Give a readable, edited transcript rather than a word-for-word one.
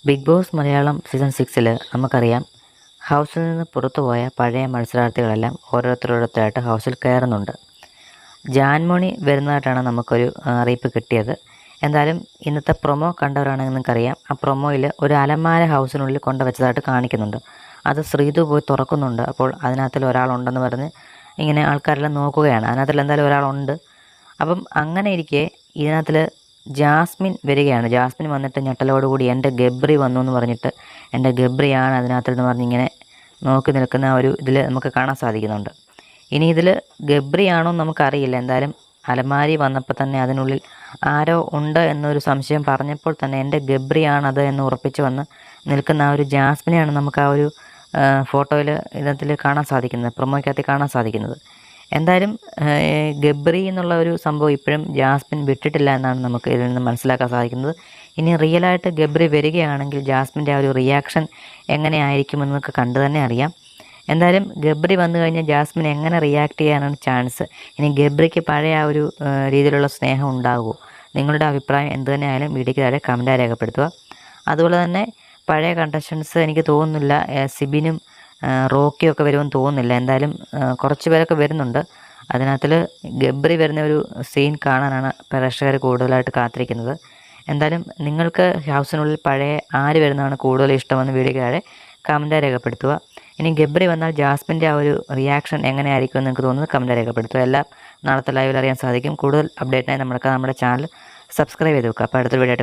Big boss Malayalam season 6 നമുക്കറിയാം, ഹൗസിൽ നിന്ന് പുറത്തുപോയ പഴയ മത്സരാർത്ഥികളെല്ലാം ഓരോരുത്തരായിട്ട് ഹൗസിൽ കയറുന്നുണ്ട്. ജാൻമണി വരുന്നതായിട്ടാണ് നമുക്കൊരു അറിയിപ്പ് കിട്ടിയത്. എന്തായാലും ഇന്നത്തെ പ്രൊമോ കണ്ടവരാണെങ്കിൽ നിങ്ങൾക്കറിയാം, ആ പ്രൊമോയിൽ ഒരു അലമാര ഹൗസിനുള്ളിൽ കൊണ്ടുവച്ചതായിട്ട് കാണിക്കുന്നുണ്ട്. അത് ശ്രീതു പോയി തുറക്കുന്നുണ്ട്. അപ്പോൾ അതിനകത്തിൽ ഒരാളുണ്ടെന്ന് പറഞ്ഞ് ഇങ്ങനെ ആൾക്കാരെല്ലാം നോക്കുകയാണ്. അതിനകത്തിൽ എന്തായാലും ഒരാളുണ്ട്. അപ്പം അങ്ങനെ ഇരിക്കെ ഇതിനകത്തിൽ ജാസ്മിൻ വരികയാണ്. ജാസ്മിൻ വന്നിട്ട് ഞെട്ടലോടുകൂടി എൻ്റെ ഗബ്രി വന്നു എന്ന് പറഞ്ഞിട്ട്, എൻ്റെ ഗബ്രിയാണ് അതിനകത്തെന്ന് പറഞ്ഞ് ഇങ്ങനെ നോക്കി നിൽക്കുന്ന ആ ഒരു ഇതിൽ നമുക്ക് കാണാൻ സാധിക്കുന്നുണ്ട്. ഇനി ഇതിൽ ഗബ്രിയാണോ നമുക്കറിയില്ല. എന്തായാലും അലമാരി വന്നപ്പോൾ തന്നെ അതിനുള്ളിൽ ആരോ ഉണ്ട് എന്നൊരു സംശയം പറഞ്ഞപ്പോൾ തന്നെ എൻ്റെ ഗബ്രിയാണത് എന്ന് ഉറപ്പിച്ച് വന്ന് നിൽക്കുന്ന ആ ഒരു ജാസ്മിനെയാണ് നമുക്ക് ആ ഒരു ഫോട്ടോയിൽ ഇതിനകത്തിൽ കാണാൻ സാധിക്കുന്നത്, പ്രൊമോയ്ക്കകത്ത് കാണാൻ സാധിക്കുന്നത്. എന്തായാലും ഗബ്രി എന്നുള്ള ഒരു സംഭവം ഇപ്പോഴും ജാസ്മിൻ വിട്ടിട്ടില്ല എന്നാണ് നമുക്ക് ഇതിൽ നിന്ന് മനസ്സിലാക്കാൻ സാധിക്കുന്നത്. ഇനി റിയലായിട്ട് ഗബ്രി വരികയാണെങ്കിൽ ജാസ്മിൻ്റെ ആ ഒരു റിയാക്ഷൻ എങ്ങനെയായിരിക്കുമെന്ന് നമുക്ക് കണ്ടു തന്നെ അറിയാം. എന്തായാലും ഗബ്രി വന്നു കഴിഞ്ഞാൽ ജാസ്മിൻ എങ്ങനെ റിയാക്ട് ചെയ്യാനാണ് ചാൻസ്? ഇനി ഗബ്രിക്ക് പഴയ ആ ഒരു രീതിയിലുള്ള സ്നേഹം ഉണ്ടാകുമോ? നിങ്ങളുടെ അഭിപ്രായം എന്ത് തന്നെ ആയാലും വീഡിയോയ്ക്ക് താഴെ കമൻറ്റായി രേഖപ്പെടുത്തുക. അതുപോലെ തന്നെ പഴയ കണ്ടസ്റ്റൻസ് എനിക്ക് തോന്നുന്നില്ല സിബിനും റോക്കിയൊക്കെ വരുമെന്ന് തോന്നുന്നില്ല. എന്തായാലും കുറച്ച് പേരൊക്കെ വരുന്നുണ്ട്. അതിനകത്തിൽ ഗബ്രി വരുന്ന ഒരു സീൻ കാണാനാണ് പ്രേക്ഷകർ കൂടുതലായിട്ട് കാത്തിരിക്കുന്നത്. എന്തായാലും നിങ്ങൾക്ക് ഹൗസിനുള്ളിൽ പഴയ ആര് വരുന്നതാണ് കൂടുതൽ ഇഷ്ടമെന്ന് വീഡിയോയ്ക്ക് താഴെ കമൻറ്റായി രേഖപ്പെടുത്തുക. ഇനി ഗബ്രി വന്നാൽ ജാസ്മിൻ്റെ ആ ഒരു റിയാക്ഷൻ എങ്ങനെയായിരിക്കും എന്ന് നിങ്ങൾക്ക് തോന്നുന്നത് കമൻറ്റായി രേഖപ്പെടുത്തുക. എല്ലാം നാളത്തെ ലൈവിൽ അറിയാൻ സാധിക്കും. കൂടുതൽ അപ്ഡേറ്റിനായി നമ്മുടെ ചാനൽ സബ്സ്ക്രൈബ് ചെയ്ത് വെക്കുക. അപ്പോൾ അടുത്ത വീഡിയോ